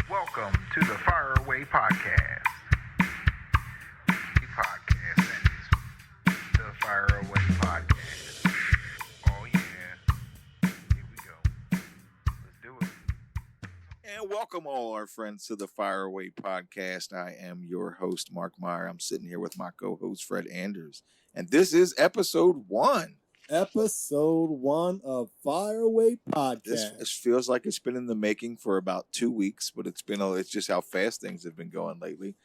Welcome to the Fire Away Podcast. The podcast that is the Fire Away Podcast. Oh yeah. Here we go. Let's do it. And welcome all our friends to the Fire Away Podcast. I am your host, Mark Meyer. I'm sitting here with my co-host, Fred Anders. And this is episode 1. Episode 1 of Fire Away Podcast. This feels like it's been in the making for about 2 weeks, but it's just how fast things have been going lately.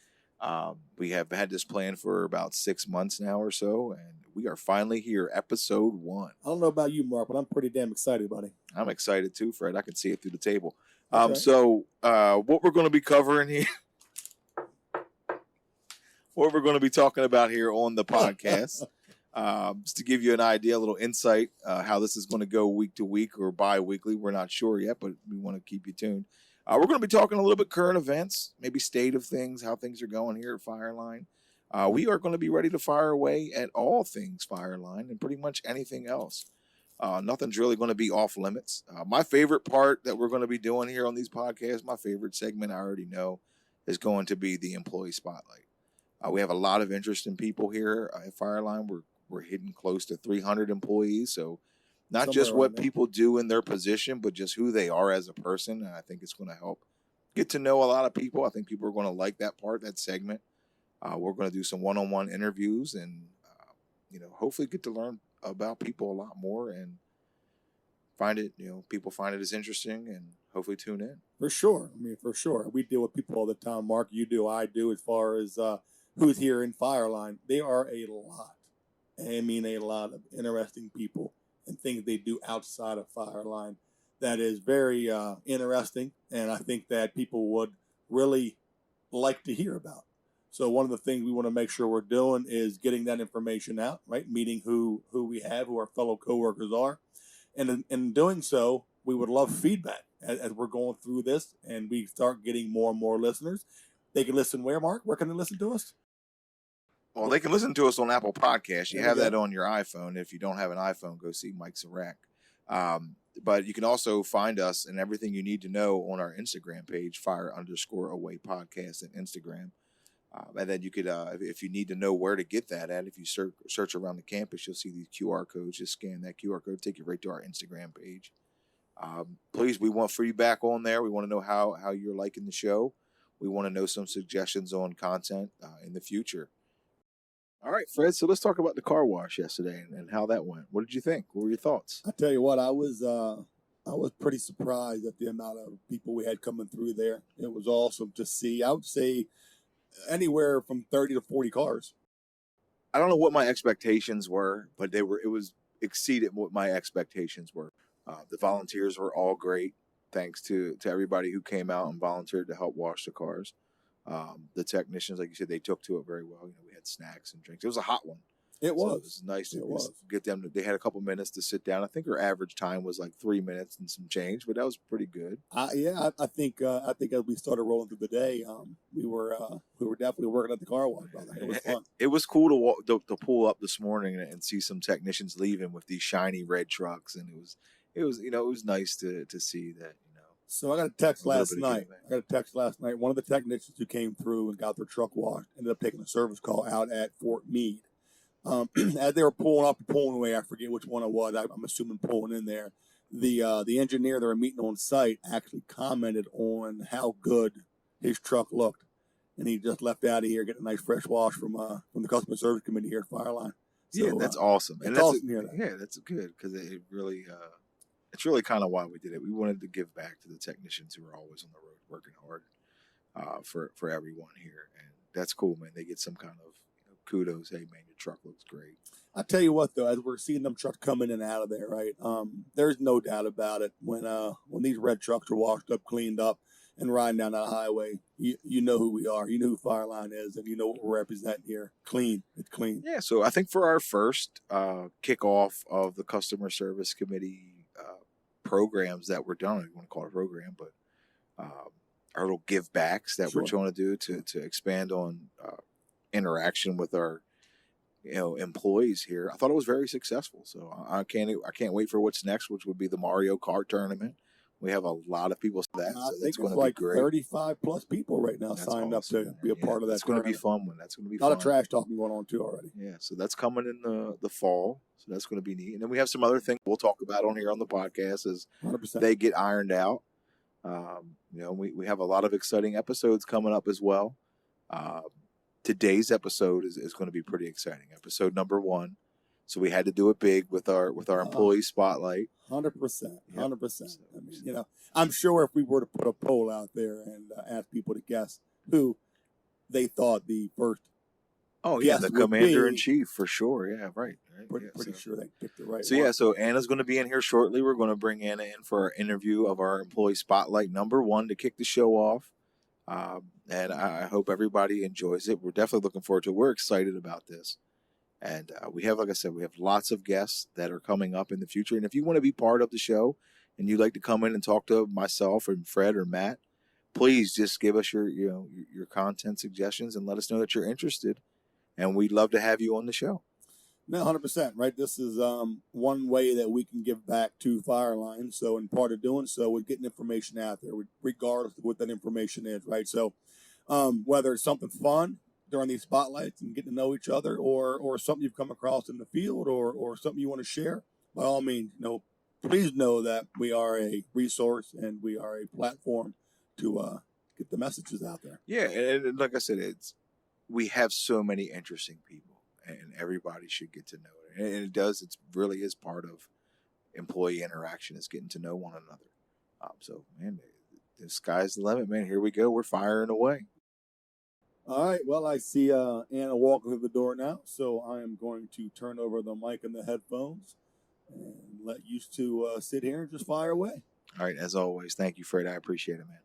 We have had this plan for about 6 months now or so, and we are finally here, episode 1. I don't know about you, Mark, but I'm pretty damn excited, buddy. I'm excited too, Fred. I can see it through the table. Okay. So what we're going to be covering here, what we're going to be talking about here on the podcast, just to give you an idea, a little insight, how this is going to go week to week or bi-weekly. We're not sure yet, but we want to keep you tuned. We're going to be talking a little bit current events, maybe state of things, how things are going here at Fireline. We are going to be ready to fire away at all things Fireline and pretty much anything else. Nothing's really going to be off limits. My favorite part that we're going to be doing here on these podcasts, my favorite segment, I already know, is going to be the employee spotlight. We have a lot of interesting people here at Fireline. We're hitting close to 300 employees, so not Somewhere just what around there. people do in their position, but just who they are as a person. And I think it's going to help get to know a lot of people. I think people are going to like that part, that segment. We're going to do some one-on-one interviews and, hopefully get to learn about people a lot more and people find it as interesting and hopefully tune in. For sure. For sure. We deal with people all the time, Mark. You do, I do, as far as who's here in Fireline. They are a lot. A lot of interesting people and things they do outside of Fireline that is very interesting, and I think that people would really like to hear about. So one of the things we want to make sure we're doing is getting that information out, right? Meeting who we have, who our fellow coworkers are, and in doing so, we would love feedback as we're going through this, and we start getting more and more listeners. They can listen where, Mark? Where can they listen to us? Well, they can listen to us on Apple Podcasts. You There have we go. that on your iPhone. If you don't have an iPhone, go see Mike Sirac. But you can also find us and everything you need to know on our Instagram page, Fire_Away Podcast on Instagram. And then you could, if you need to know where to get that at, if you search around the campus, you'll see these QR codes. Just scan that QR code, take you right to our Instagram page. Please, we want feedback on there. We want to know how you're liking the show. We want to know some suggestions on content in the future. All right, Fred, so let's talk about the car wash yesterday and how that went. What did you think? What were your thoughts? I tell you what, I was pretty surprised at the amount of people we had coming through there. It was awesome to see. I would say anywhere from 30 to 40 cars. I don't know what my expectations were, but it was exceeded what my expectations were. The volunteers were all great. Thanks to everybody who came out and volunteered to help wash the cars. The technicians, like you said, they took to it very well. We had snacks and drinks. It was a hot one. It was. So it was nice to It was. get them. They had a couple minutes to sit down. I think our average time was like 3 minutes and some change, but that was pretty good. I think as we started rolling through the day, we were definitely working at the car wash, brother. It was fun. It was cool to pull up this morning and see some technicians leaving with these shiny red trucks, and it was nice to see that. So I got a text A little last bit of night. giving back. One of the technicians who came through and got their truck washed ended up taking a service call out at Fort Meade. As they were pulling up and pulling away, I forget which one it was. I'm assuming pulling in there. The engineer they were meeting on site actually commented on how good his truck looked, and he just left out of here getting a nice fresh wash from the customer service committee here at Fireline. So, Yeah, that's awesome. it's awesome to hear that. Yeah, that's good because it really, it's really kind of why we did it. We wanted to give back to the technicians who are always on the road working hard for everyone here, and that's cool, man. They get some kind of kudos. Hey, man, your truck looks great. I tell you what, though, as we're seeing them trucks come in and out of there, right? There's no doubt about it. When these red trucks are washed up, cleaned up, and riding down that highway, you know who we are. You know who Fireline is, and you know what we're representing here. Clean. It's clean. Yeah, so I think for our first kickoff of the customer service committee programs that we're done, I don't want to call it a program, but our little give backs that we're Sure. trying to do to expand on interaction with our employees here. I thought it was very successful. So I can't wait for what's next, which would be the Mario Kart tournament, We have a lot of people for that, I so think that's going it's to be like great. 35 plus people right now That's signed awesome, up to man. be a part of that. That's going to be tournament. fun one. That's going to be A lot fun. of trash talking going on too already. Yeah, so that's coming in the fall. So that's going to be neat. And then we have some other things we'll talk about on here on the podcast as 100%. they get ironed out. We have a lot of exciting episodes coming up as well. Today's episode is going to be pretty exciting. Episode number 1. So we had to do it big with our employee spotlight. 100%. 100%. I mean, I'm sure if we were to put a poll out there and ask people to guess who they thought the first Oh yeah, guest the would commander in be, chief for sure. Yeah, right. pretty sure they picked the right So one. yeah, so Anna's going to be in here shortly. We're going to bring Anna in for our interview of our employee spotlight number 1 to kick the show off. And I hope everybody enjoys it. We're definitely looking forward to it. We're excited about this. And we have, like I said, we have lots of guests that are coming up in the future. And if you want to be part of the show and you'd like to come in and talk to myself or Fred or Matt, please just give us your content suggestions and let us know that you're interested. And we'd love to have you on the show. No, 100%, right? This is one way that we can give back to Fireline. So, in part of doing so, we're getting information out there, regardless of what that information is, right? So, whether it's something fun during these spotlights and getting to know each other, or something you've come across in the field, or something you want to share, by all means, please know that we are a resource and we are a platform to get the messages out there. Yeah, and like I said, we have so many interesting people, and everybody should get to know it. And it does. It really is part of employee interaction, is getting to know one another. So, man, the sky's the limit, man. Here we go. We're firing away. All right. Well, I see Anna walking through the door now, so I am going to turn over the mic and the headphones and let you two sit here and just fire away. All right. As always, thank you, Fred. I appreciate it, man.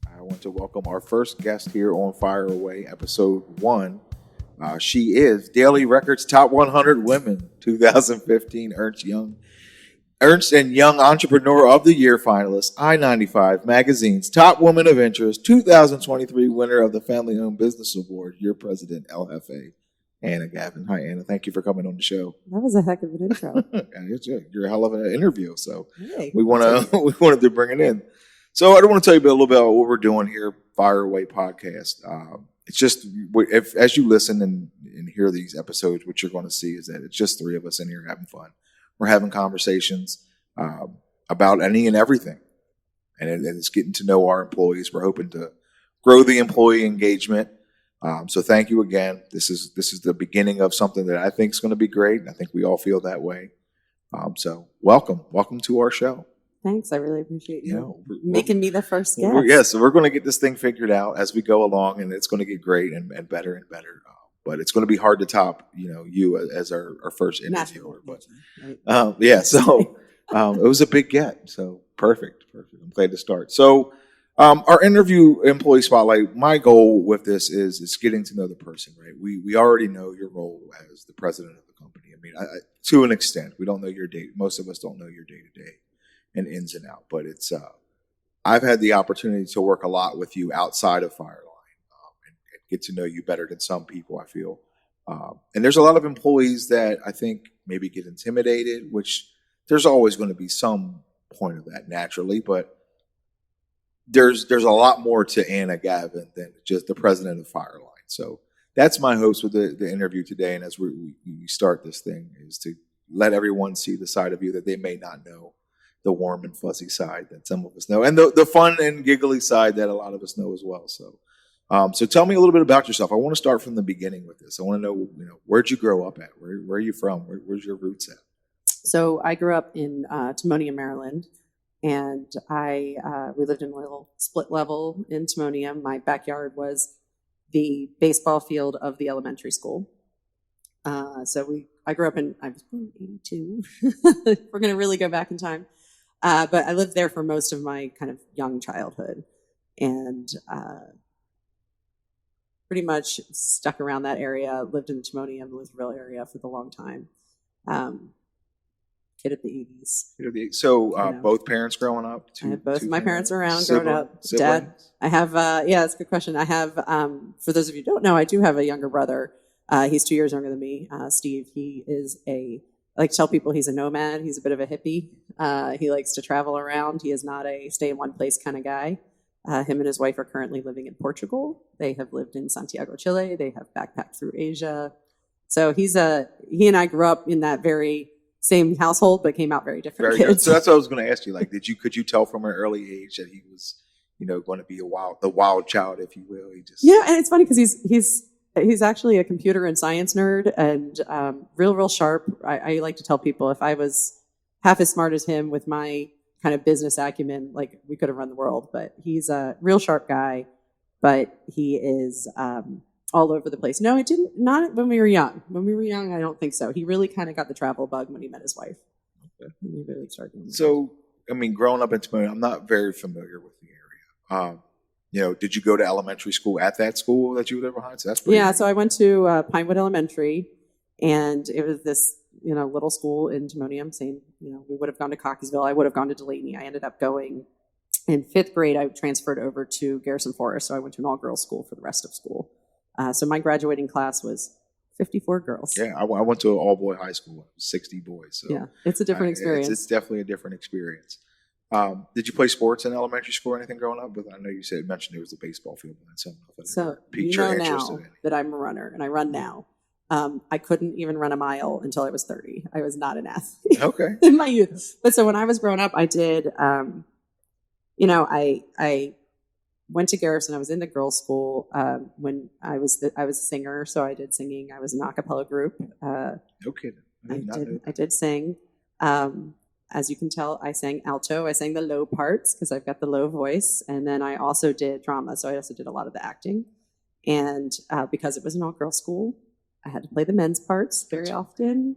I want to welcome our first guest here on Fire Away, episode 1. She is Daily Records Top 100 Women 2015 Ernst and Young Entrepreneur of the Year finalist, I-95 Magazine's Top Woman of Interest 2023 winner of the Family Owned Business Award, your president, El Jefe, Anna Gavin. Hi, Anna. Thank you for coming on the show. That was a heck of an intro. You're a hell of an interview, so Hey, we wanted to bring it in. So I want to tell you a little bit about what we're doing here, Fire Away Podcast. It's just, as you listen and hear these episodes, what you're going to see is that it's just 3 of us in here having fun. We're having conversations about any and everything, and it's getting to know our employees. We're hoping to grow the employee engagement. So thank you again. This is the beginning of something that I think is going to be great. I think we all feel that way. So welcome to our show. thanks. I really appreciate you We're making me the first guest. So we're going to get this thing figured out as we go along, and it's going to get great and better and better. But it's going to be hard to top, you as our first interviewer. But so it was a big get. So perfect. I'm glad to start. So our interview employee spotlight. My goal with this is getting to know the person. Right. We already know your role as the president of the company. I mean, to an extent, we don't know your day. Most of us don't know your day to day and ins and out. But it's I've had the opportunity to work a lot with you outside of Fireline. Get to know you better than some people, I feel. And there's a lot of employees that I think maybe get intimidated, which there's always going to be some point of that naturally, but there's a lot more to Anna Gavin than just the president of Fireline. So that's my hopes with the interview today. And as we start this thing, is to let everyone see the side of you that they may not know, the warm and fuzzy side that some of us know, and the fun and giggly side that a lot of us know as well. So tell me a little bit about yourself. I want to start from the beginning with this. I want to know, where'd you grow up at? Where are you from? Where's your roots at? So I grew up in Timonium, Maryland, and we lived in a little split level in Timonium. My backyard was the baseball field of the elementary school. I grew up I was born in 82. We're going to really go back in time. But I lived there for most of my kind of young childhood, and pretty much stuck around that area, lived in the Timonium, Elizabeth area for the long time. Kid of the 80s. So both parents growing up? I have both of my parents around growing up. Dad, I have, that's a good question. I have, for those of you who don't know, I do have a younger brother He's 2 years younger than me. Steve, I like to tell people he's a nomad. He's a bit of a hippie. He likes to travel around. He is not a stay in one place kind of guy. Him and his wife are currently living in Portugal. They have lived in Santiago, Chile. They have backpacked through Asia. So he and I grew up in that very same household, but came out very different Very kids. good. So that's what I was going to ask you. Like, could you tell from an early age that he was, going to be the wild child, if you will? Yeah, and it's funny because he's actually a computer and science nerd and real sharp. I like to tell people if I was half as smart as him with my kind of business acumen, like we could have run the world. But he's a real sharp guy, but he is all over the place. No, it didn't. Not when we were young. When we were young, I don't think so. He really kind of got the travel bug when he met his wife. Okay. He really started doing that. So, growing up in Timonium, I'm not very familiar with the area. Did you go to elementary school at that school that you were there behind? So that's pretty Yeah, neat. so I went to Pinewood Elementary, and it was this little school in Timonium. Same, we would have gone to Cockeysville. I would have gone to Delaney. I ended up going in 5th grade. I transferred over to Garrison Forest, so I went to an all-girls school for the rest of school. So my graduating class was 54 girls. Yeah, I went to an all-boy high school. 60 boys. So Yeah, it's a different experience. It's definitely a different experience. Did you play sports in elementary school or anything growing up? But I know you mentioned there was a baseball field. So piqued your interest now in it. that I'm a runner, and I run now. I couldn't even run a mile until I was 30. I was not an athlete Okay. in my youth. But so when I was growing up, I did, I went to Garrison. I was in the girls' school when I was a singer, so I did singing. I was in an a cappella group. No kidding. I did sing. As you can tell, I sang alto. I sang the low parts because I've got the low voice. And then I also did drama. So I also did a lot of the acting. And because it was an all-girls school, I had to play the men's parts very often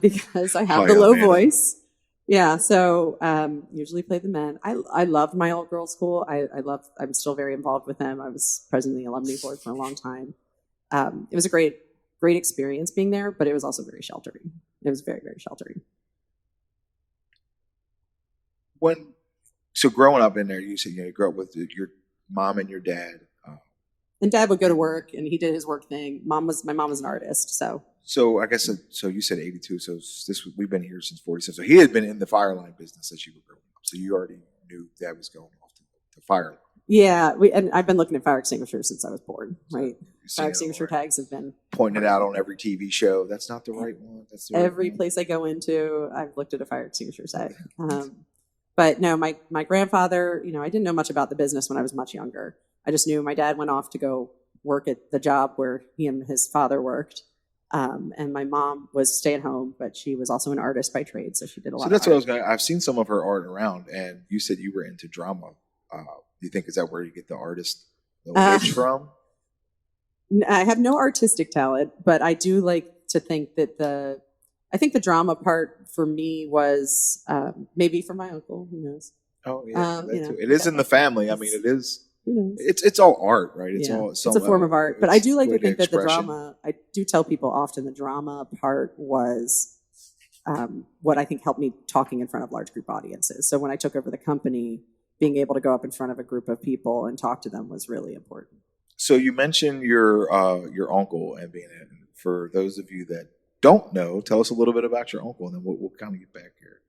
because I have the low voice. Yeah, so usually play the men. I loved my all-girls school. I'm still very involved with them. I was president of the alumni board for a long time. It was a great experience being there, but it was also very sheltering. It was very, very sheltering. So growing up in there, you said you grew up with your mom and your dad. And Dad would go to work, and he did his work thing. My mom was an artist, so. So I guess so. You said 82. So we've been here since 47. So he had been in the fire line business as you were growing up. So you already knew Dad was going off to the fire line. Yeah, and I've been looking at fire extinguishers since I was born. Right, fire extinguisher tags have been pointing it out on every TV show. That's not the right one. That's the right every one. place I go into. I've looked at a fire extinguisher tag. But no, my grandfather, I didn't know much about the business when I was much younger. I just knew my dad went off to go work at the job where he and his father worked. And my mom was stay at home, but she was also an artist by trade. So she did a lot. So that's what I was going to, I've seen some of her art around, and you said you were into drama. Do you think, is that where you get the artist itch from? I have no artistic talent, but I do like to think that I think the drama part for me was maybe for my uncle. Who knows? Oh yeah, it is in the family. I mean, it is. It's all art, right? It's a form of art. But I do like to think that the drama. I do tell people often the drama part was what I think helped me talking in front of large group audiences. So when I took over the company, being able to go up in front of a group of people and talk to them was really important. So you mentioned your uncle and being in. For those of you that don't know, tell us a little bit about your uncle, and then we'll kind of get back here.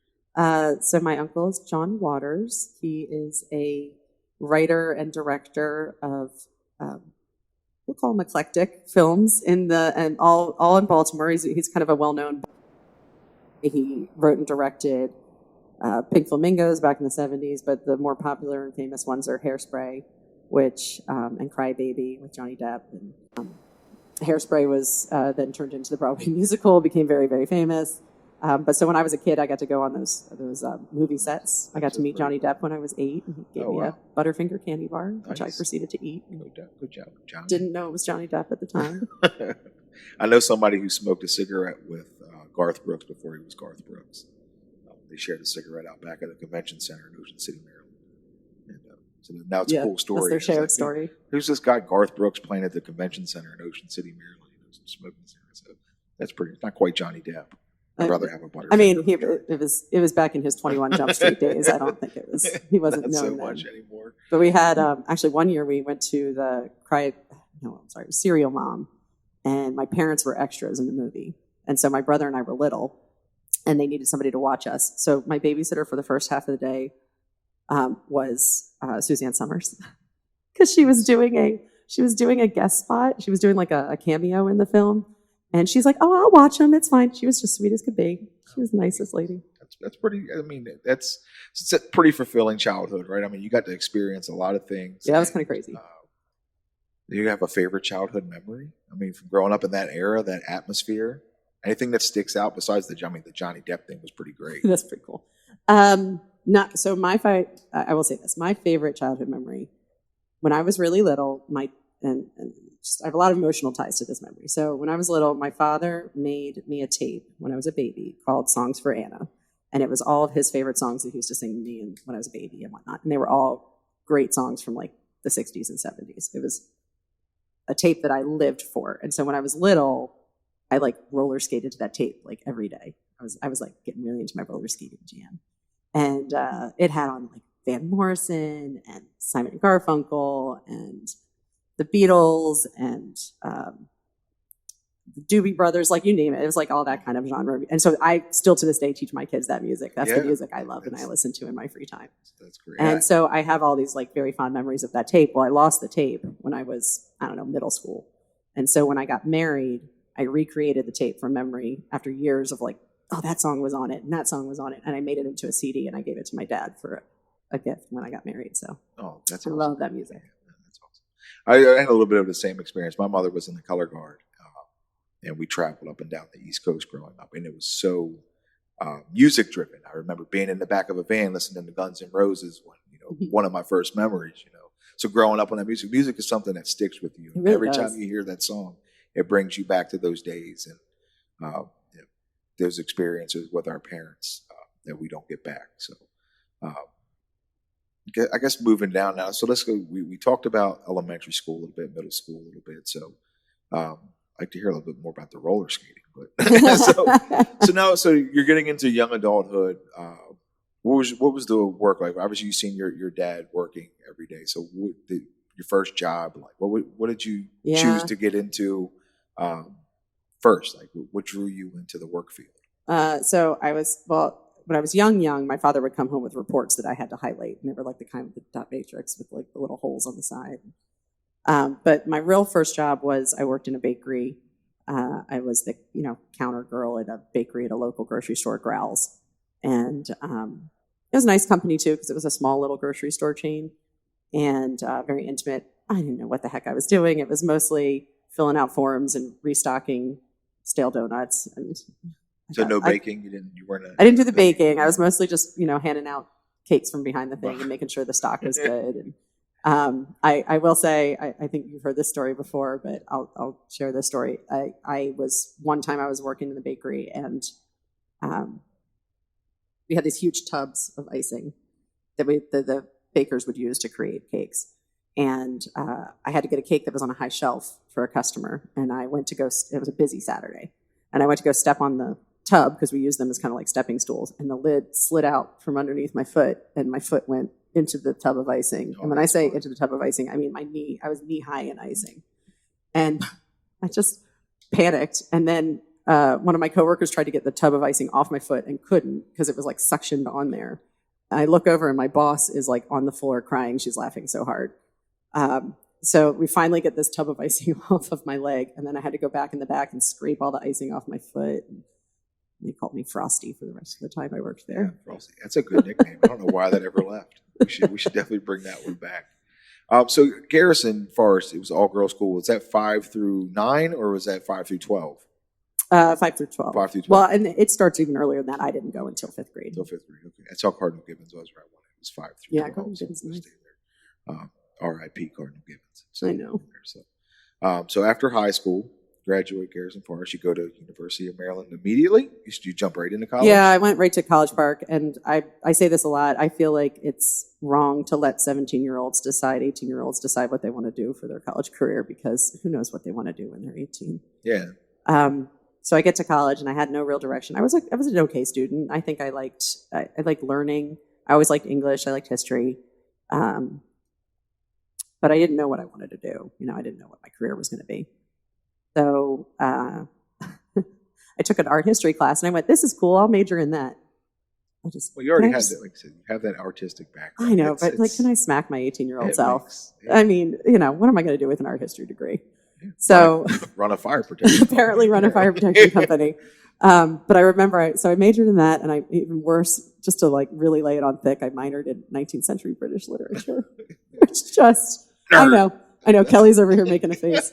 So my uncle is John Waters. He is a writer and director of we'll call them eclectic films and all in Baltimore. He's kind of a well-known. He wrote and directed Pink Flamingos back in the 70s, but the more popular and famous ones are Hairspray, and Cry Baby with Johnny Depp. And Hairspray was then turned into the Broadway musical, became very, very famous. But so when I was a kid, I got to go on those movie sets. I got to meet Johnny Depp when I was 8. And he gave me a Butterfinger candy bar, which I proceeded to eat. Good job, Johnny. Didn't know it was Johnny Depp at the time. I know somebody who smoked a cigarette with Garth Brooks before he was Garth Brooks. They shared a cigarette out back at the convention center in Ocean City, Maryland. And, so now it's a cool story. That's their shared story. Who's this guy, Garth Brooks, playing at the convention center in Ocean City, Maryland? Smoking cigarettes. So that's pretty. It's not quite Johnny Depp. I'd rather have a Butterfinger. I mean, it was back in his 21 Jump Street days. I don't think he wasn't known so then. much anymore. But we had actually one year we went to Serial Mom, and my parents were extras in the movie. And so my brother and I were little, and they needed somebody to watch us. So my babysitter for the first half of the day was Suzanne Summers, because she was doing a guest spot. She was doing like a cameo in the film, and she's like, "Oh, I'll watch them. It's fine." She was just sweet as could be. She was the nicest lady. That's pretty. I mean, it's a pretty fulfilling childhood, right? I mean, you got to experience a lot of things. Yeah, that was kind of crazy. Do you have a favorite childhood memory? I mean, from growing up in that era, that atmosphere, anything that sticks out besides the Johnny Depp thing was pretty great. That's pretty cool. Not so. I will say this: my favorite childhood memory, when I was really little, I have a lot of emotional ties to this memory. So when I was little, my father made me a tape when I was a baby called "Songs for Anna," and it was all of his favorite songs that he used to sing to me when I was a baby and whatnot. And they were all great songs from like the 60s and 70s. It was a tape that I lived for. And so when I was little, I like roller skated to that tape like every day. I was like getting really into my roller skating jam. And it had on like Van Morrison and Simon and Garfunkel and the Beatles and the Doobie Brothers, like you name it. It was like all that kind of genre. And so I still to this day teach my kids that music. That's the music I love and I listen to in my free time. That's great. And so I have all these like very fond memories of that tape. Well, I lost the tape when I was, I don't know, middle school. And so when I got married, I recreated the tape from memory after years of like, oh, that song was on it and that song was on it. And I made it into a CD and I gave it to my dad for a gift when I got married. So that's I awesome. love that music. That's awesome. I had a little bit of the same experience. My mother was in the color guard, and we traveled up and down the East Coast growing up, and it was so music driven. I remember being in the back of a van listening to Guns N' Roses. One of my first memories. So growing up on that music is something that sticks with you. Really Every does. time you hear that song, it brings you back to those days and those experiences with our parents that we don't get back. So I guess moving down now. So let's go. We talked about elementary school a little bit, middle school a little bit. So I'd like to hear a little bit more about the roller skating. But so you're getting into young adulthood. What was the work like? Obviously, you've seen your dad working every day. So your first job, like what did you choose to get into first? Like what drew you into the work field? So when I was young, my father would come home with reports that I had to highlight, and they were like the kind of the dot matrix with like the little holes on the side. But my real first job was I worked in a bakery. I was the counter girl at a bakery at a local grocery store, Growls, and it was a nice company too because it was a small little grocery store chain and very intimate. I didn't know what the heck I was doing. It was mostly filling out forms and restocking stale donuts and. So no baking. You weren't. I didn't do the baking. I was mostly just handing out cakes from behind the thing and making sure the stock was good. And I will say I think you've heard this story before, but I'll share this story. One time I was working in the bakery and we had these huge tubs of icing that the bakers would use to create cakes. And I had to get a cake that was on a high shelf for a customer. And I went to go. It was a busy Saturday, and I went to go step on the tub because we use them as kind of like stepping stools, and the lid slid out from underneath my foot and my foot went into the tub of icing. And when I say into the tub of icing, I mean my knee. I was knee high in icing, and I just panicked. And then one of my coworkers tried to get the tub of icing off my foot and couldn't because it was like suctioned on there. I look over and my boss is like on the floor crying. She's laughing so hard. So we finally get this tub of icing off of my leg, and then I had to go back in the back and scrape all the icing off my foot. They called me Frosty for the rest of the time I worked there. Yeah, Frosty. That's a good nickname. I don't know why that ever left. We should definitely bring that one back. So Garrison Forest, it was all girls school. Was that 5 through 9 or was that 5 through 12? 5 through 12. 5 through 12. Well, and it starts even earlier than that. I didn't go until 5th grade. Until 5th grade. Okay, that's how Cardinal Gibbons was, right? When it was 5 through 12. Yeah, Cardinal Gibbons. So Nice. there. R.I.P. Cardinal Gibbons. I know. So after high school, graduate Garrison Forest, you go to University of Maryland immediately? You jump right into college? Yeah, I went right to College Park, and I say this a lot. I feel like it's wrong to let 17-year-olds decide, 18-year-olds decide what they want to do for their college career because who knows what they want to do when they're 18. Yeah. So I get to college, and I had no real direction. I was an okay student. I think I liked learning. I always liked English. I liked history. But I didn't know what I wanted to do. I didn't know what my career was going to be. So I took an art history class, and I went, "This is cool. I'll major in that." Well, you already can I had just- that, like I said, you have that artistic background. I know, It's- but like, it's- can I smack my 18-year-old it self? makes- I mean, what am I going to do with an art history degree? yeah. So run a fire protection. apparently run a fire protection company. But I remember, I majored in that, and I, even worse, just to like really lay it on thick, I minored in 19th century British literature. It's just, I know, Kelly's over here making a face.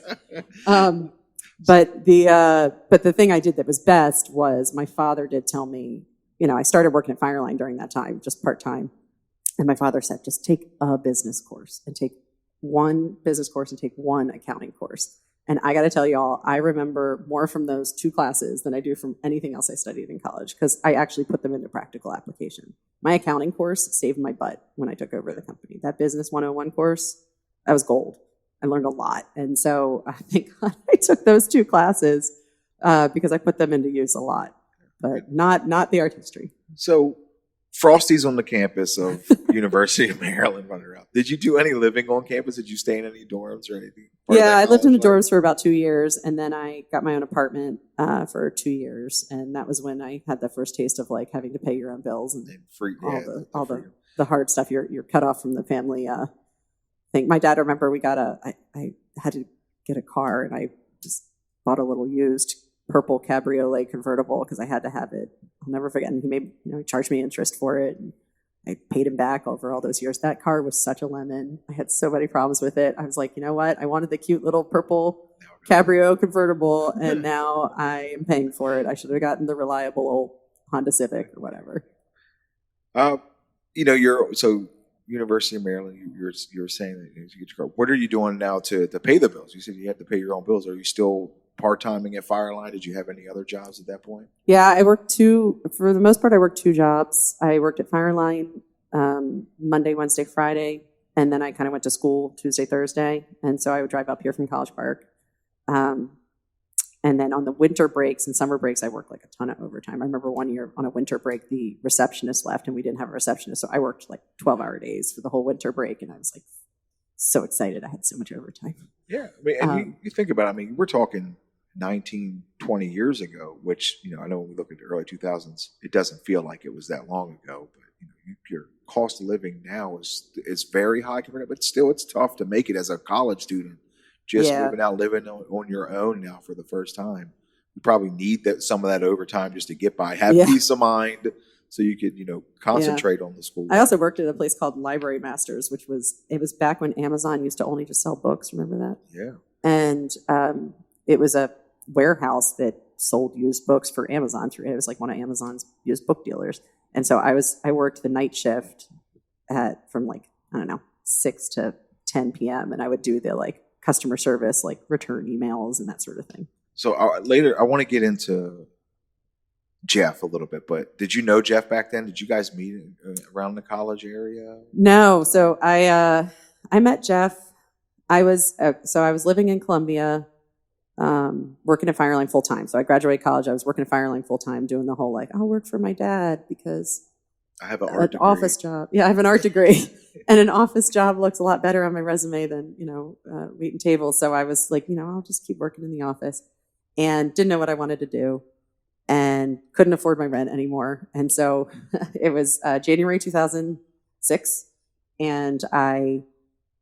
But the thing I did that was best was my father did tell me, I started working at Fireline during that time, just part-time. And my father said, just take a business course and take one business course and take one accounting course. And I got to tell y'all, I remember more from those two classes than I do from anything else I studied in college, because I actually put them into practical application. My accounting course saved my butt when I took over the company. That Business 101 course, that was gold. I learned a lot. And so I think I took those two classes because I put them into use a lot, but not the art history. So Frosty's on the campus of University of Maryland running around. Did you do any living on campus? Did you stay in any dorms or anything? Yeah, I lived in the college dorms for about 2 years, and then I got my own apartment for 2 years, and that was when I had the first taste of like having to pay your own bills and life? And free, all freedom. the hard stuff. You're cut off from the family thing. My dad, remember, I had to get a car, and I just bought a little used purple cabriolet convertible because I had to have it. I'll never forget. And he charged me interest for it. And I paid him back over all those years. That car was such a lemon. I had so many problems with it. I was like, you know what? I wanted the cute little purple cabrio convertible, and now I am paying for it. I should have gotten the reliable old Honda Civic or whatever. So University of Maryland. You're saying that you get your car. What are you doing now to pay the bills? You said you have to pay your own bills. Are you still part-timing at Fireline? Did you have any other jobs at that point? Yeah, I worked for the most part, I worked 2 jobs. I worked at Fireline Monday, Wednesday, Friday, and then I kind of went to school Tuesday, Thursday. And so I would drive up here from College Park. And then on the winter breaks and summer breaks, I worked like a ton of overtime. I remember one year on a winter break, the receptionist left and we didn't have a receptionist. So I worked like 12-hour days for the whole winter break. And I was like so excited. I had so much overtime. Yeah. I mean, and you think about it, I mean, we're talking 19, 20 years ago, which, I know when we look at the early 2000s, it doesn't feel like it was that long ago. But your cost of living now is very high compared, but still it's tough to make it as a college student. Just living on your own now for the first time. You probably need some of that overtime just to get by, have peace of mind, so you could, concentrate on the school. I also worked at a place called Library Masters, which was back when Amazon used to only just sell books. Remember that? Yeah. And it was a warehouse that sold used books for Amazon. It was like one of Amazon's used book dealers. And so I worked the night shift from 6 to 10 p.m. and I would do the customer service, return emails and that sort of thing. So later, I want to get into Jeff a little bit, but did you know Jeff back then? Did you guys meet around the college area? No. So I met Jeff. I was living in Columbia, working at Fireline full time. So I graduated college. I was working at Fireline full time, doing the whole I'll work for my dad because I have an office job. Yeah, I have an art degree, and an office job looks a lot better on my resume than waiting tables. So I was like, I'll just keep working in the office, and didn't know what I wanted to do, and couldn't afford my rent anymore. And so it was January 2006, and I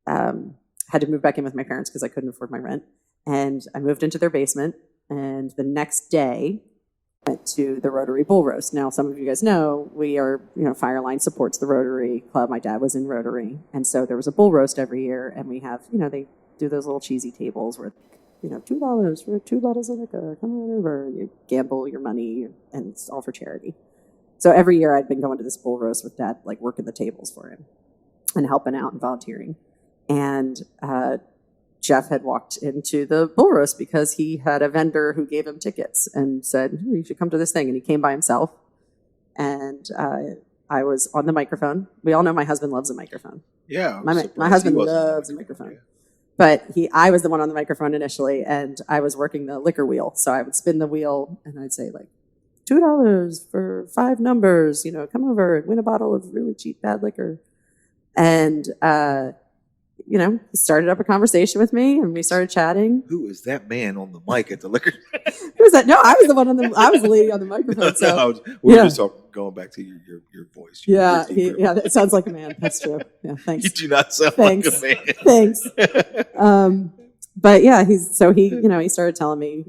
had to move back in with my parents because I couldn't afford my rent, and I moved into their basement. And the next day, went to the Rotary Bull Roast. Now, some of you guys know we are, Fireline supports the Rotary Club. My dad was in Rotary. And so there was a bull roast every year. And we have, they do those little cheesy tables where, $2 for 2 bottles of liquor. Come on over. And you gamble your money and it's all for charity. So every year I'd been going to this bull roast with dad, working the tables for him and helping out and volunteering. And Jeff had walked into the bull roast because he had a vendor who gave him tickets and said, you should come to this thing. And he came by himself. And I was on the microphone. We all know my husband loves a microphone. Yeah. My husband loves a microphone. Yeah. But I was the one on the microphone initially, and I was working the liquor wheel. So I would spin the wheel and I'd say $2 for 5 numbers, come over and win a bottle of really cheap bad liquor. And he started up a conversation with me, and we started chatting. Who is that man on the mic at the liquor? Who was that? No, I was the lady on the microphone. So we were yeah. just going back to your voice. Yeah, it sounds like a man. That's true. Yeah, thanks. You do not sound Thanks. like a man. Thanks. But yeah, he started telling me,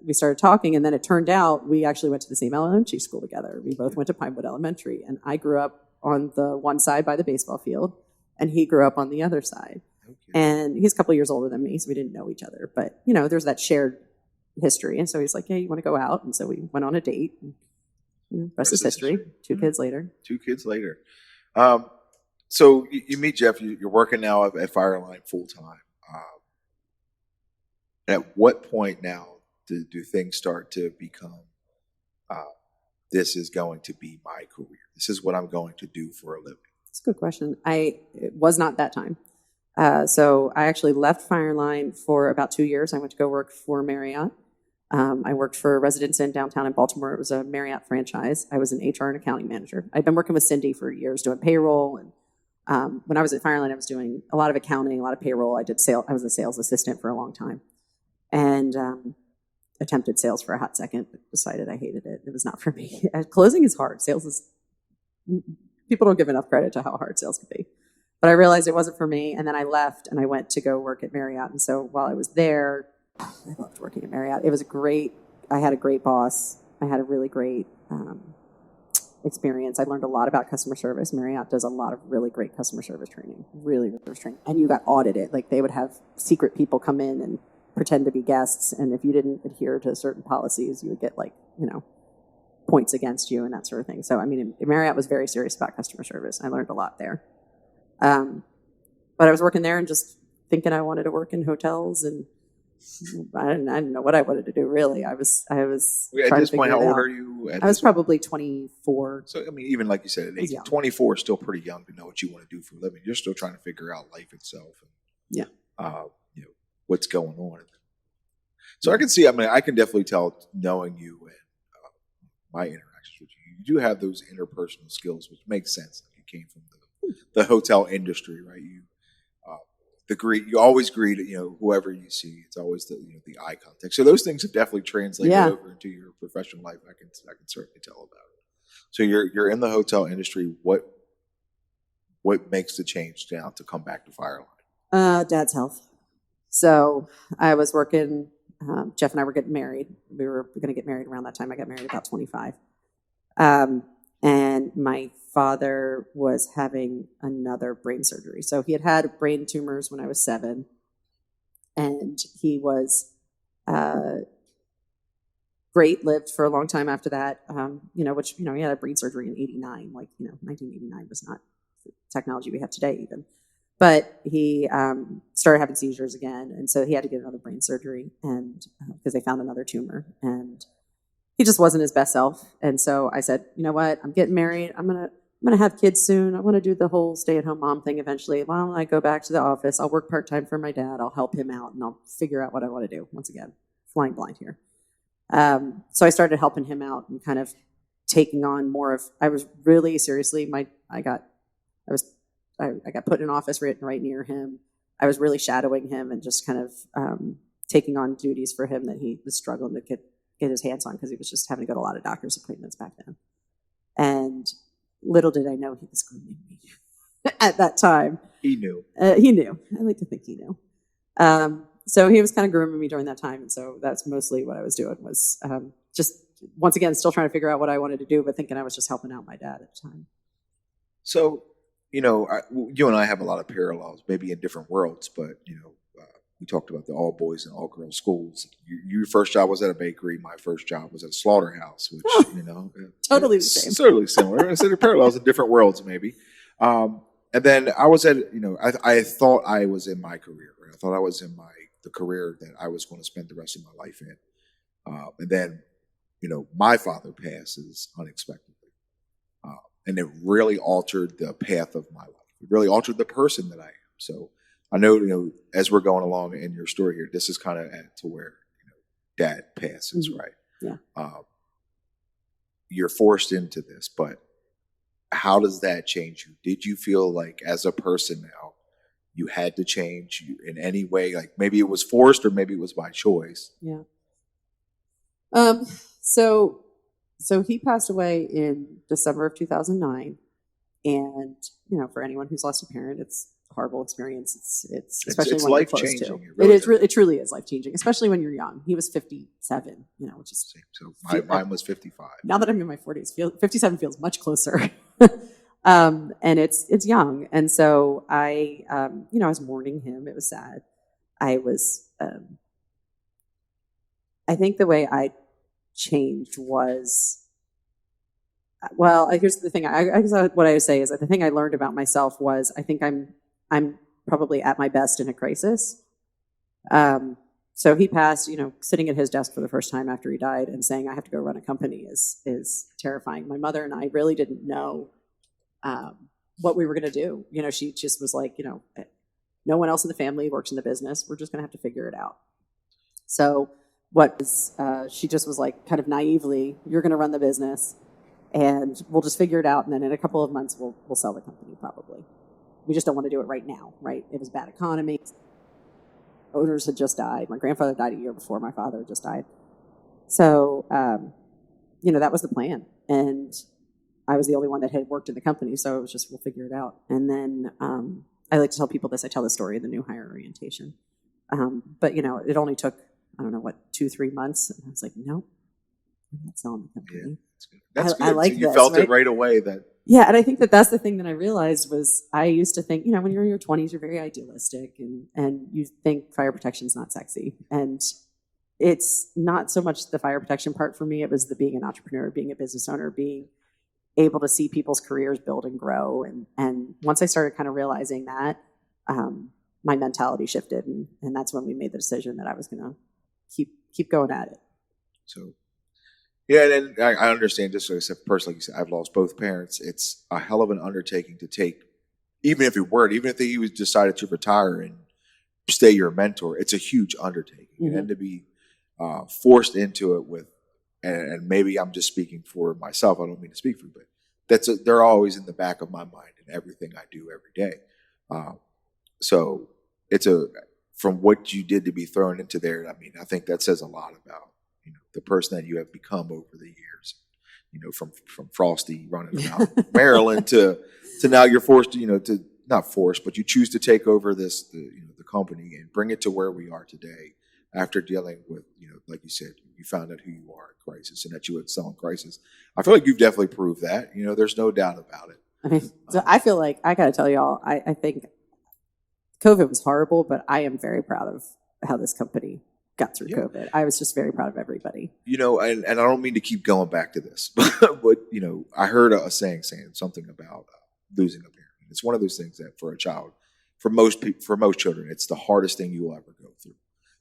we started talking, and then it turned out we actually went to the same elementary school together. We both went to Pinewood Elementary, and I grew up on the one side by the baseball field, and he grew up on the other side. Okay. And he's a couple of years older than me, so we didn't know each other. But, there's that shared history. And so he's like, hey, you want to go out? And so we went on a date. And, rest is history. 2 kids later. 2 kids later. So you meet Jeff. You're working now at Fireline full time. At what point now do things start to become, this is going to be my career? This is what I'm going to do for a living? It's a good question. It was not that time. So I actually left Fireline for about 2 years. I went to go work for Marriott. I worked for Residence Inn downtown in Baltimore. It was a Marriott franchise. I was an HR and accounting manager. I'd been working with Cindy for years doing payroll. And when I was at Fireline, I was doing a lot of accounting, a lot of payroll. I was a sales assistant for a long time. And attempted sales for a hot second, but decided I hated it. It was not for me. Closing is hard. Sales is, people don't give enough credit to how hard sales can be. But I realized it wasn't for me, and then I left and I went to go work at Marriott. And so while I was there, I loved working at Marriott. It was I had a great boss. I had a really great experience. I learned a lot about customer service. Marriott does a lot of really great customer service training, really training. And you got audited. Like they would have secret people come in and pretend to be guests, and if you didn't adhere to certain policies, you would get points against you and that sort of thing. So I mean, Marriott was very serious about customer service. I learned a lot there. But I was working there and just thinking I wanted to work in hotels, and I didn't know what I wanted to do really. I was At trying this to point, figure how it old out. are you? I was probably 24. So, I mean, even like you said, at age young. 24 is still pretty young to know what you want to do for a living. You're still trying to figure out life itself. And, Yeah. What's going on. So I can see, I can definitely tell, knowing you and my interactions with you, you do have those interpersonal skills, which makes sense. You came from the hotel industry, right? You always greet, whoever you see. It's always the eye contact. So those things have definitely translated over into your professional life. I can certainly tell about it. So you're in the hotel industry. What makes the change now to come back to Fireline? Dad's health. So I was working, Jeff and I were getting married. We were going to get married around that time. I got married about 25. And my father was having another brain surgery. So he had brain tumors when I was 7. And he was great, lived for a long time after that, which, he had a brain surgery in 89. 1989 was not the technology we have today even. But he started having seizures again, and so he had to get another brain surgery, and because they found another tumor, and he just wasn't his best self. And so I said, you know what? I'm getting married. I'm gonna have kids soon. I want to do the whole stay-at-home mom thing eventually. Why don't I go back to the office? I'll work part-time for my dad. I'll help him out, and I'll figure out what I want to do. Once again, flying blind here. So I started helping him out and kind of taking on more of. I was really seriously. I got put in an office right near him. I was really shadowing him and just kind of taking on duties for him that he was struggling to get his hands on because he was just having to go to a lot of doctor's appointments back then. And little did I know he was grooming me at that time. He knew. He knew. I like to think he knew. So he was kind of grooming me during that time. And so that's mostly what I was doing was just, once again, still trying to figure out what I wanted to do, but thinking I was just helping out my dad at the time. So, you and I have a lot of parallels, maybe in different worlds, but, we talked about the all boys and all girls schools. Your first job was at a bakery. My first job was at a slaughterhouse, which, totally the same. Certainly similar. I said the parallels in different worlds, maybe. And then I was at, I thought I was in my career. Right? I thought I was in the career that I was going to spend the rest of my life in. And then, my father passes unexpectedly. And it really altered the path of my life. It really altered the person that I am. So I know, as we're going along in your story here, this is kind of to where, Dad passes, Mm-hmm. right? Yeah. You're forced into this, but how does that change you? Did you feel like as a person now, you had to change in any way? Like maybe it was forced or maybe it was by choice. Yeah. So he passed away in December of 2009, and for anyone who's lost a parent, it's a horrible experience. It's especially it's when you're life close changing. to. It really is. It truly is life changing, especially when you're young. He was 57, which is So mine was 55. now that I'm in my 40s. 57 feels much closer. And it's young, and so I was mourning him. It was sad. I think the way I changed was, well, here's the thing. I guess what I would say is that the thing I learned about myself was I think I'm probably at my best in a crisis. So he passed, sitting at his desk for the first time after he died and saying I have to go run a company is terrifying. My mother and I really didn't know what we were going to do. She just was like, no one else in the family works in the business. We're just going to have to figure it out. So she just was like, kind of naively, you're going to run the business and we'll just figure it out. And then in a couple of months, we'll sell the company probably. We just don't want to do it right now, right? It was bad economy. Owners had just died. My grandfather died a year before my father just died. So, that was the plan. And I was the only one that had worked in the company. So it was just, we'll figure it out. And then I like to tell people this. I tell the story in the new hire orientation. But, it only took, 2-3 months. And I was like, nope, I'm not selling the company. Yeah, that's good. I like so you this, felt right? it right away that. Yeah, and I think that's the thing that I realized was I used to think, when you're in your 20s, you're very idealistic and you think fire protection is not sexy. And it's not so much the fire protection part for me. It was the being an entrepreneur, being a business owner, being able to see people's careers build and grow. And once I started kind of realizing that, my mentality shifted. And that's when we made the decision that I was going to keep going at it. So, yeah, and I understand, just so I said, personally, I've lost both parents. It's a hell of an undertaking to take, even if he was decided to retire and stay your mentor, it's a huge undertaking. Mm-hmm. And to be forced into it with, and maybe I'm just speaking for myself, I don't mean to speak for you, but they're always in the back of my mind in everything I do every day. So it's from what you did to be thrown into there, I think that says a lot about the person that you have become over the years. From Frosty running around Maryland to now you're forced to not forced, but you choose to take over the company and bring it to where we are today after dealing with like you said, you found out who you are at Crisis and that you would sell in Crisis. I feel like you've definitely proved that. There's no doubt about it. So I feel like I got to tell y'all, I think COVID was horrible, but I am very proud of how this company got through COVID. I was just very proud of everybody. And I don't mean to keep going back to this, but I heard a saying something about losing a parent. It's one of those things that for a child, for most children, it's the hardest thing you will ever go through.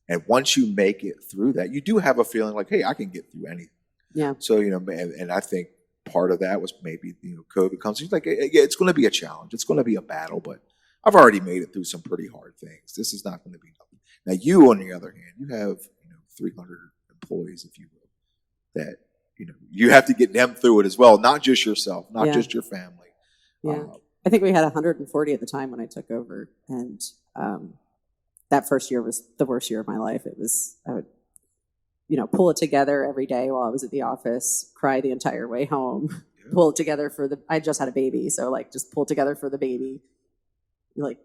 And once you make it through that, you do have a feeling like, hey, I can get through anything. Yeah. So, and I think part of that was maybe, COVID comes. It's like, yeah, it's going to be a challenge. It's going to be a battle, but I've already made it through some pretty hard things. This is not going to be nothing. Now, you, on the other hand, you have, 300 employees, if you will, that, you have to get them through it as well. Not just yourself, not just your family. Yeah. I think we had 140 at the time when I took over. And that first year was the worst year of my life. I would, pull it together every day while I was at the office, cry the entire way home, pull it together I just had a baby. So just pull it together for the baby,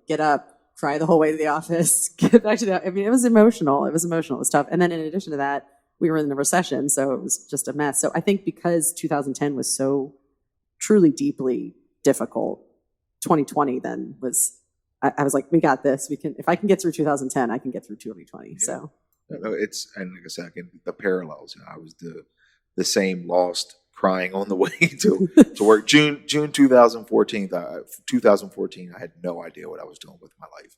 get up, cry the whole way to the office, get back to that. It was emotional. It was tough. And then in addition to that, we were in the recession. So it was just a mess. So I think because 2010 was so truly deeply difficult, 2020 then was, I was like, we got this. If I can get through 2010, I can get through 2020. Yeah. So and like I said, the parallels. I was the same, lost, crying on the way to work. June 2014. I had no idea what I was doing with my life.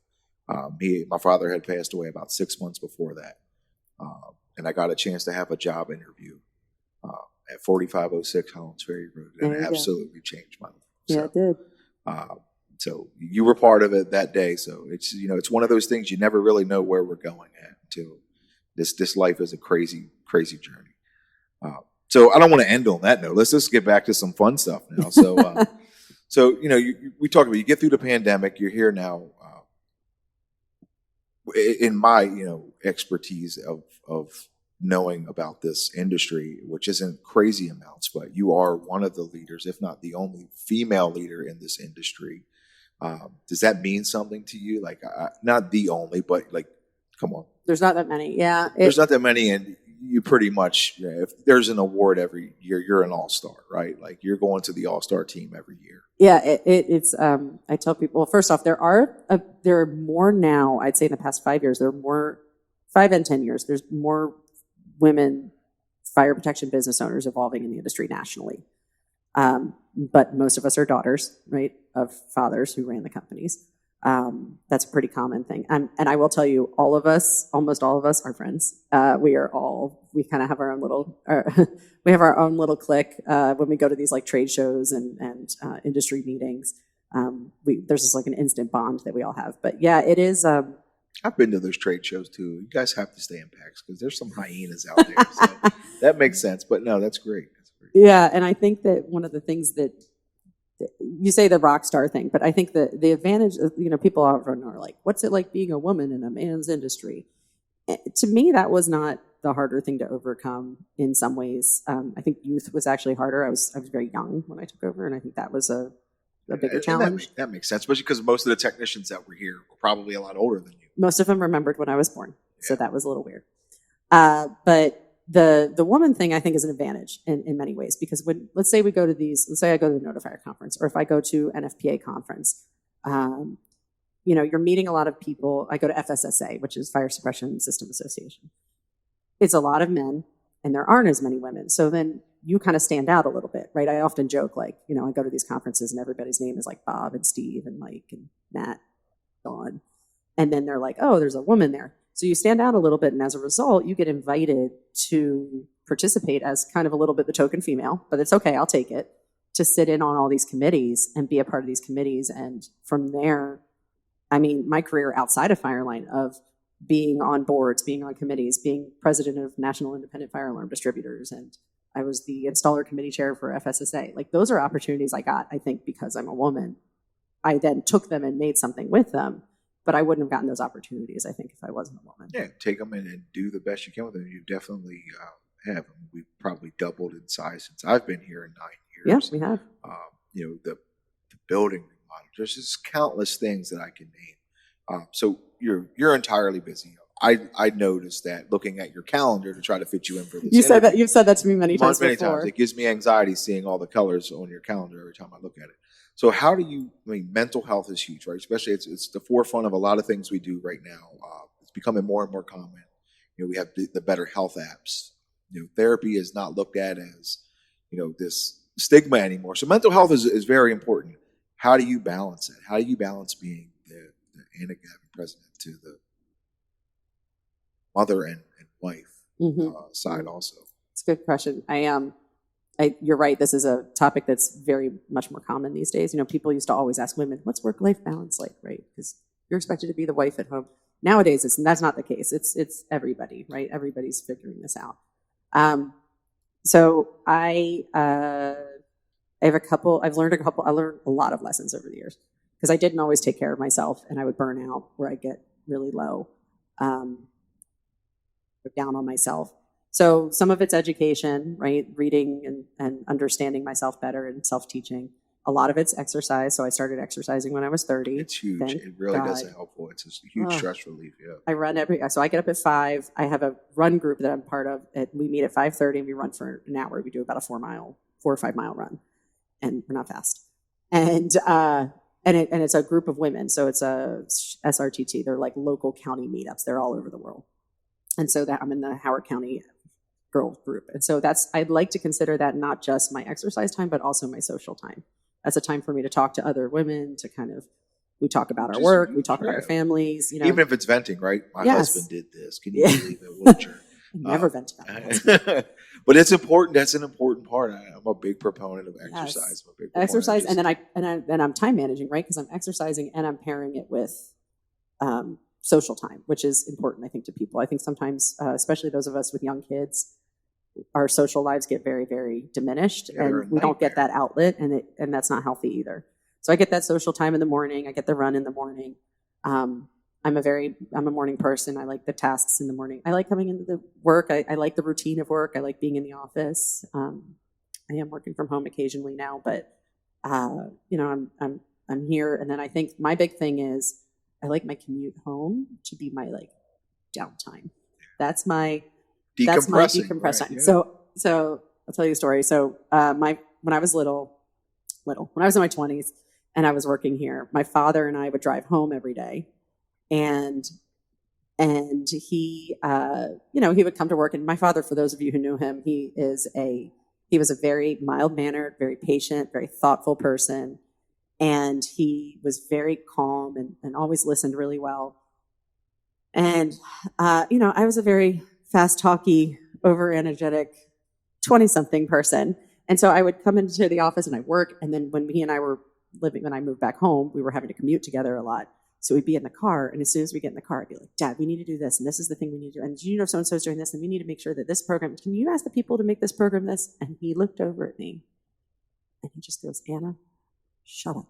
My father had passed away about 6 months before that, and I got a chance to have a job interview at 4506 Hollands Ferry Road, and it absolutely changed my life. Yeah, it did. So you were part of it that day. So it's it's one of those things you never really know where we're going at until this life is a crazy, crazy journey. So I don't want to end on that note. Let's just get back to some fun stuff now. So we talk about you get through the pandemic. You're here now. in my expertise of knowing about this industry, which isn't crazy amounts, but you are one of the leaders, if not the only female leader in this industry. Does that mean something to you? Like, not the only, but like, come on. There's not that many. Yeah. There's not that many, and you pretty much, if there's an award every year, you're an all-star, right? Like, you're going to the all-star team every year. Yeah, it's. I tell people, well, first off, there are more now. I'd say in the past 5 years, there are more, 5 and 10 years. There's more women fire protection business owners evolving in the industry nationally. But most of us are daughters, right, of fathers who ran the companies. That's a pretty common thing. And I will tell you, almost all of us are friends. We kind of have our own little, we have our own little clique when we go to these like trade shows and industry meetings. There's just like an instant bond that we all have. But yeah, it is. I've been to those trade shows too. You guys have to stay in packs because there's some hyenas out there. So that makes sense. But no, that's great. Yeah, and I think that one of the things that you say the rock star thing, but I think that the advantage of, people often are like, what's it like being a woman in a man's industry? To me, that was not the harder thing to overcome in some ways. I think youth was actually harder. I was very young when I took over, and I think that was a bigger challenge. That makes sense, especially because most of the technicians that were here were probably a lot older than you. Most of them remembered when I was born, so that was a little weird. But the woman thing, I think, is an advantage in many ways, because let's say I go to the Notifier conference, or if I go to an FPA conference, you're meeting a lot of people. I go to FSSA, which is Fire Suppression System Association. It's a lot of men, and there aren't as many women. So then you kind of stand out a little bit, right? I often joke, like, I go to these conferences and everybody's name is like Bob and Steve and Mike and Matt, Dawn. And then they're like, oh, there's a woman there. So you stand out a little bit, and as a result, you get invited to participate as kind of a little bit the token female, but it's okay, I'll take it, to sit in on all these committees and be a part of these committees. And from there, I mean, my career outside of Fireline of being on boards, being on committees, being president of National Independent Fire Alarm Distributors, and I was the installer committee chair for FSSA. Like, those are opportunities I got, I think, because I'm a woman. I then took them and made something with them. But I wouldn't have gotten those opportunities, I think, if I wasn't a woman. Yeah, take them and do the best you can with them. You definitely have. We've probably doubled in size since I've been here in 9 years. Yeah, we have. The building remodel. There's just countless things that I can name. So you're entirely busy. I noticed that looking at your calendar to try to fit you in for this. You've said that to me many times before. It gives me anxiety seeing all the colors on your calendar every time I look at it. So how do you, mental health is huge, right? Especially it's the forefront of a lot of things we do right now. It's becoming more and more common. We have the better health apps. Therapy is not looked at as, this stigma anymore. So mental health is very important. How do you balance it? How do you balance being the Anna Gavin president to the mother and wife side also? It's a good question. You're right. This is a topic that's very much more common these days. People used to always ask women, what's work-life balance like, right? Because you're expected to be the wife at home. Nowadays, that's not the case. It's everybody, right? Everybody's figuring this out. So I learned a lot of lessons over the years, because I didn't always take care of myself, and I would burn out where I'd get really low, down on myself. So some of it's education, right? Reading and understanding myself better and self-teaching. A lot of it's exercise. So I started exercising when I was 30. It's huge. It really does help. It's a huge stress relief. Yeah. I run so I get up at 5. I have a run group that I'm part of. We meet at 5:30 and we run for an hour. We do about a 4 or 5 mile run, and we're not fast. And it's a group of women. So it's a SRTT. They're like local county meetups. They're all over the world. And so I'm in the Howard County girl group. And so I'd like to consider that not just my exercise time, but also my social time. That's a time for me to talk to other women, to we talk about our work, we talk about our families. Even if it's venting, right? My husband did this. Can you believe it? What I never vent about it. But it's important. That's an important part. I'm a big proponent of exercise. Yes. Exercise, and then I'm time managing, right? Because I'm exercising and I'm pairing it with social time, which is important, I think, to people. I think sometimes, especially those of us with young kids, our social lives get very, very diminished, and we don't get that outlet, and that's not healthy either. So I get that social time in the morning. I get the run in the morning. I'm I'm a morning person. I like the tasks in the morning. I like coming into the work. I like the routine of work. I like being in the office. I am working from home occasionally now, but I'm here. And then I think my big thing is I like my commute home to be my like downtime. That's my decompress right, time. yeah. So I'll tell you a story. So when I was little, when I was in my 20s and I was working here, my father and I would drive home every day, and he he would come to work. And my father, for those of you who knew him, he was a very mild-mannered, very patient, very thoughtful person. And he was very calm and always listened really well. And, I was a very fast-talky, over-energetic 20-something person. And so I would come into the office and I'd work. And then when he and I were when I moved back home, we were having to commute together a lot. So we'd be in the car, and as soon as we get in the car, I'd be like, Dad, we need to do this, and this is the thing we need to do. And so-and-so's doing this, and we need to make sure that this program, can you ask the people to make this program this? And he looked over at me, and he just goes, Anna, shut up.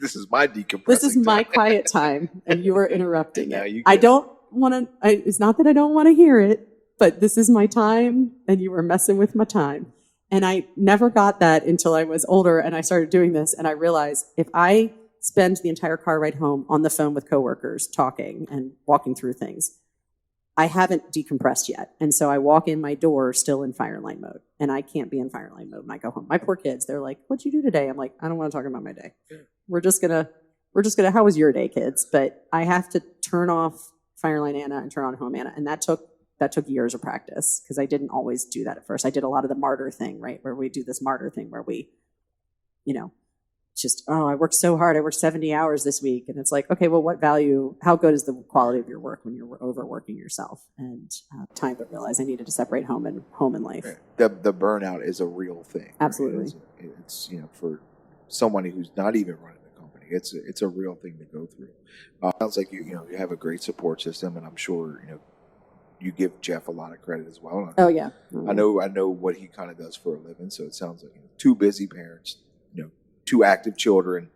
This is my decompressing This is my time. quiet time, and you are interrupting Now it. you I get it. don't want to, it's not that I don't want to hear it, but this is my time, and you are messing with my time. And I never got that until I was older, and I started doing this, and I realized if I spend the entire car ride home on the phone with coworkers talking and walking through things, I haven't decompressed yet. And so I walk in my door still in fire line mode, and I can't be in fire line mode when I go home. My poor kids, they're like, what'd you do today? I'm like, I don't want to talk about my day. We're just gonna, how was your day, kids? But I have to turn off Fireline Anna and turn on Home Anna. And that took years of practice, because I didn't always do that at first. I did a lot of the martyr thing, right? Where we do this martyr thing where we, I worked so hard. I worked 70 hours this week. And it's like, okay, well, how good is the quality of your work when you're overworking yourself? And time to realize I needed to separate home and life. The burnout is a real thing. Right? Absolutely. It's for someone who's not even running the company, it's a real thing to go through. Sounds like you have a great support system, and I'm sure you give Jeff a lot of credit as well. Oh yeah. I know what he kind of does for a living, so it sounds like two busy parents, two active children.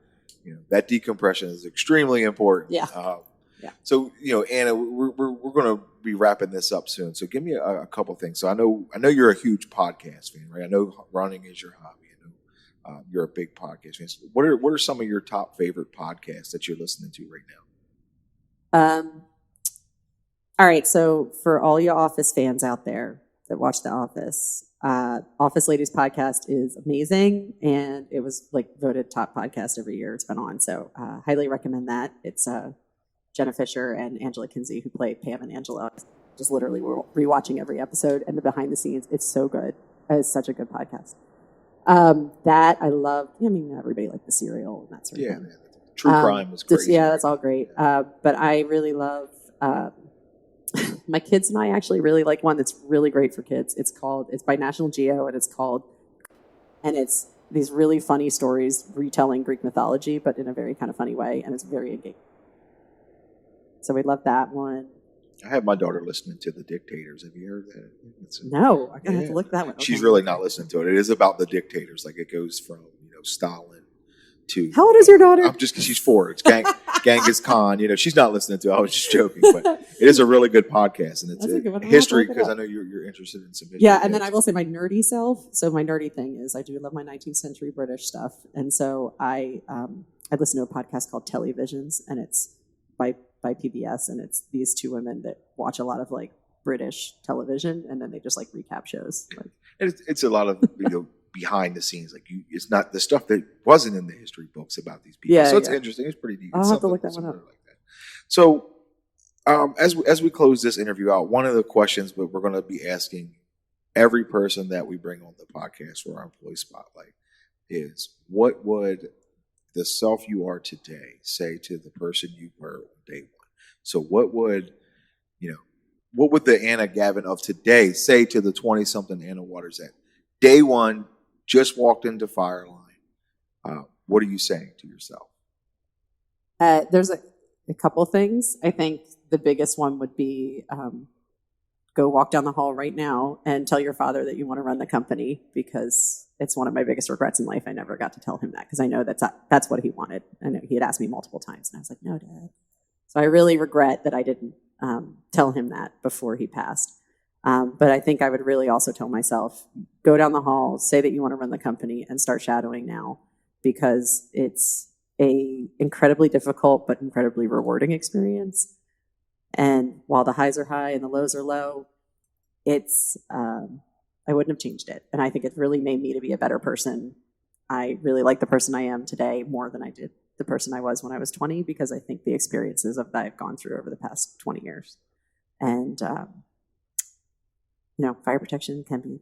That decompression is extremely important. Yeah. Yeah. So Anna, we're going to be wrapping this up soon. So give me a couple things. So I know you're a huge podcast fan, right? I know running is your hobby. I know you're a big podcast fan. So what are some of your top favorite podcasts that you're listening to right now? All right. So for all you Office fans out there that watch The Office, Office Ladies podcast is amazing, and it was voted top podcast every year it's been on. So highly recommend that. It's Jenna Fisher and Angela Kinsey who play Pam and Angela. Just literally rewatching every episode and the behind the scenes. It's so good. It's such a good podcast. That I love. I mean, everybody liked The Serial and that sort of thing. Yeah, True Crime was great. That's all great. But I really love. My kids and I actually really like one that's really great for kids. It's by National Geo, and it's these really funny stories retelling Greek mythology, but in a very kind of funny way, and it's very engaging. So we love that one. I have my daughter listening to The Dictators. Have you heard that? No, I'm gonna have to look that one. Okay. She's really not listening to it. It is about the dictators. Like it goes from Stalin to. How old is your daughter? I'm just because she's 4. It's Genghis Khan. She's not listening to it. I was just joking, but it is a really good podcast, and it's That's a good one. history, I'll have to look it because I up. know you're interested in some history. Yeah, and then I will say my nerdy self. So my nerdy thing is I do love my 19th century British stuff, and so I listen to a podcast called Televisions, and it's by PBS, and it's these two women that watch a lot of British television, and then they just recap shows. And it's a lot of behind the scenes, it's not the stuff that wasn't in the history books about these people. Yeah, so it's yeah. interesting. It's pretty neat. I'll It's have to look something that one up. like that. So as we close this interview out, one of the questions that we're going to be asking every person that we bring on the podcast for our employee spotlight is, what would the self you are today say to the person you were on day one? So what would the Anna Gavin of today say to the 20-something Anna Waters that day one just walked into Fireline? What are you saying to yourself? There's a couple things. I think the biggest one would be go walk down the hall right now and tell your father that you want to run the company, because it's one of my biggest regrets in life. I never got to tell him that, because I know that's what he wanted. I know he had asked me multiple times, and I was like, no, Dad, So I really regret that I didn't tell him that before he passed. But I think I would really also tell myself, go down the hall, say that you want to run the company, and start shadowing now, because it's a incredibly difficult but incredibly rewarding experience. And while the highs are high and the lows are low, it's I wouldn't have changed it. And I think it really made me to be a better person. I really like the person I am today more than I did the person I was when I was 20, because I think the experiences that I've gone through over the past 20 years. And, fire protection can be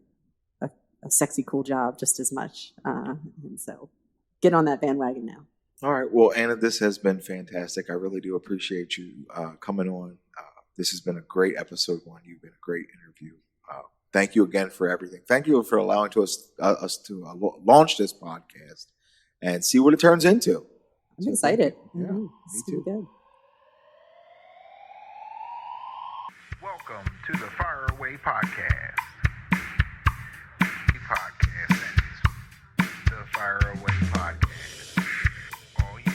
a sexy, cool job just as much. And so get on that bandwagon now. All right. Well, Anna, this has been fantastic. I really do appreciate you coming on. This has been a great episode one. You've been a great interview. Thank you again for everything. Thank you for allowing us to launch this podcast and see what it turns into. I'm excited. Yeah, Mm-hmm. me It's gonna too. be good. Welcome to the Fire Away Podcast. The podcast that is the Fire Away Podcast. Oh yeah.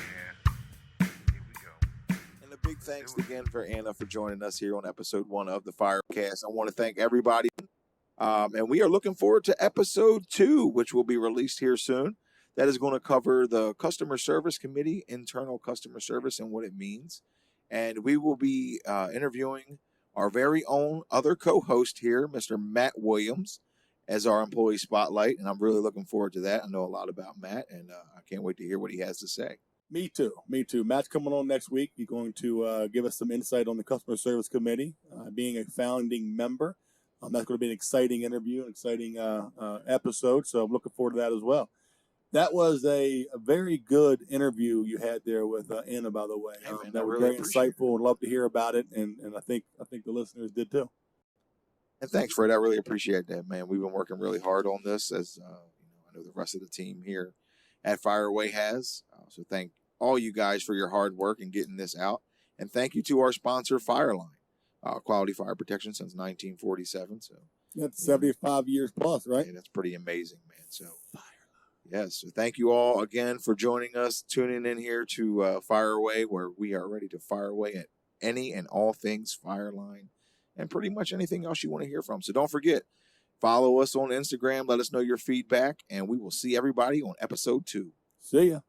Here we go. And a big thanks again for Anna for joining us here on episode 1 of the Firecast. I want to thank everybody. And we are looking forward to episode 2, which will be released here soon. That is going to cover the Customer Service Committee, internal customer service, and what it means. And we will be interviewing our very own other co-host here, Mr. Matt Williams, as our employee spotlight. And I'm really looking forward to that. I know a lot about Matt, and I can't wait to hear what he has to say. Me too. Matt's coming on next week. He's going to give us some insight on the Customer Service Committee, being a founding member. That's going to be an exciting interview, an exciting episode. So I'm looking forward to that as well. That was a very good interview you had there with Anna, by the way. Hey, man, I that was really very appreciate it. insightful. Would love to hear about it, and I think the listeners did too. And thanks, Fred. I really appreciate that, man. We've been working really hard on this, as I know the rest of the team here at Fireaway has. So thank all you guys for your hard work in getting this out. And thank you to our sponsor, Fireline, quality fire protection since 1947. So That's 75 years plus, right? yeah, that's pretty amazing, man. So yes, so thank you all again for joining us, tuning in here to Fireaway, where we are ready to fire away at any and all things Fireline, and pretty much anything else you want to hear from. So don't forget, follow us on Instagram. Let us know your feedback, and we will see everybody on episode 2. See ya.